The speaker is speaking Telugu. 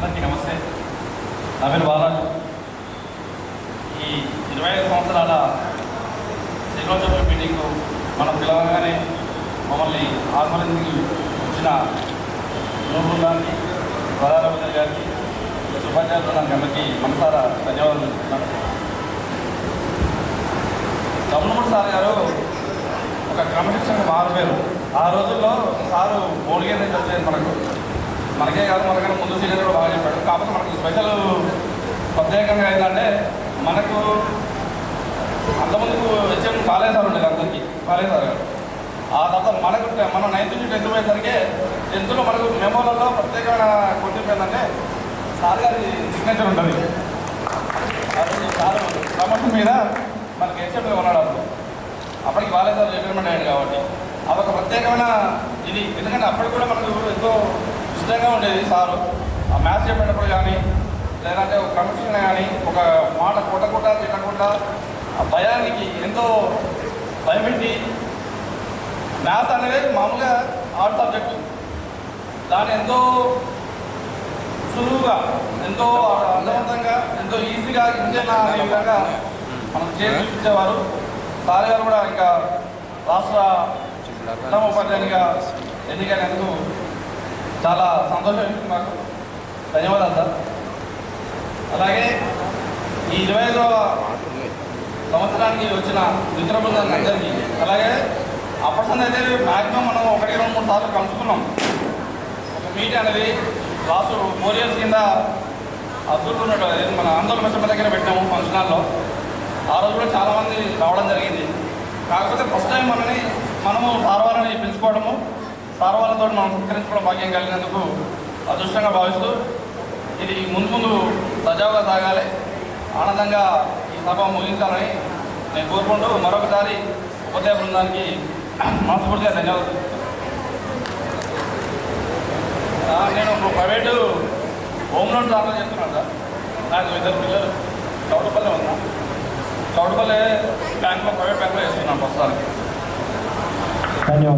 అందరికీ నమస్తే. నా పేరు బాలాజీ. ఈ 25 సంవత్సరాల దినోత్సవ మీటింగ్ మనం పిలవగానే మమ్మల్ని ఆహ్వానించి వచ్చిన నూరుగారికి, ప్రధానమంత్రి గారికి, ఉపాధ్యాయులు అందరికీ మనసారా ధన్యవాదాలు చెప్తున్నాను. తమ్ముడు సార్ గారు ఒక క్రమశిక్షణ మారిపోయారు. ఆ రోజుల్లో సారు మోడిగా నుంచి వచ్చేది మనకే కాదు, మనకన్నా ముందు సీనియర్ కూడా బాగా చెప్పాడు. కాకపోతే మనకు స్పెషల్ ప్రత్యేకంగా ఏంటంటే మనకు అంతమందికి హెచ్ఎం కాలేజ్ సార్ ఉండేది, అందరికీ కాలేజ్ సార్ గారు. ఆ తర్వాత మనకు మనం 9th నుంచి 10th పోయేసరికి 10thలో మనకు మెమోలలో ప్రత్యేకమైన గుర్తింపు ఏంటంటే సార్ గారి సిగ్నేచర్ ఉంటుంది. అది సార్ ప్రమోషన్ మీద మనకి హెచ్ఎంగా ఉన్నాడు. అప్పటికి కాలేజ్ సార్ రిటైర్మెంట్ అయ్యాడు కాబట్టి అదొక ప్రత్యేకమైన ఇది. ఎందుకంటే అప్పటికి కూడా మనకు ఎంతో ఇష్టంగా ఉండేది సారు. ఆ మ్యాథ్స్ చెప్పేటప్పుడు కానీ, లేదంటే ఒక క్రమశిక్షణ కానీ, ఒక మాట కొట్టకుండా తినకుండా ఆ భయానికి ఎంతో భయపెట్టి, మ్యాథ్స్ అనేది మామూలుగా ఆర్ట్ సబ్జెక్టు, దాన్ని ఎంతో సులువుగా, ఎంతో అర్థవంతంగా, ఎంతో ఈజీగా ఇంజన్ అనే విధంగా మనం చేసి చూపించేవారు. సార్ గారు కూడా ఇంకా రాష్ట్ర ఉత్తమ ఉపాధ్యాయునిగా ఎన్నికైనందుకు చాలా సంతోషం. మాకు ధన్యవాదాలు సార్. అలాగే ఈ 25వ సంవత్సరానికి వచ్చిన మిత్ర బృందానికి అందరికీ, అలాగే అప్పటి అయితే మ్యాక్సిమం మనం 1, 2, 3 సార్లు కలుసుకున్నాం. ఒక మీట్ అనేది లాస్ట్ 4 years కింద అబ్దుల్ ఉన్నట్టు మన ఆందోళన సభ దగ్గర పెట్టాము ఫంక్షన్ హాల్లో. ఆ రోజు కూడా చాలామంది రావడం జరిగింది. కాకపోతే ఫస్ట్ టైం మనము సార్ వారిని పిలుచుకోవడము, సార్ వాళ్ళతో మనం సత్కరించుకోవడం భాగ్యం కలిగినందుకు అదృష్టంగా భావిస్తూ, ఇది ముందు సజావుగా సాగాలి, ఆనందంగా ఈ సభ ముగించాలని నేను కోరుకుంటూ మరొకసారి ఉపాధ్యాయ బృందానికి మనస్ఫూర్తిగా ధన్యవాదాలు. నేను ప్రైవేటు హోమ్ లోన్ దాఖలు చేస్తున్నాను సార్. నాకు 2 పిల్లలు చౌటుపల్లి ఉన్నా. చౌటుపల్లి బ్యాంక్లో, ప్రైవేట్ బ్యాంక్లో చేస్తున్నాను ప్రస్తుతానికి. ధన్యవాదాలు.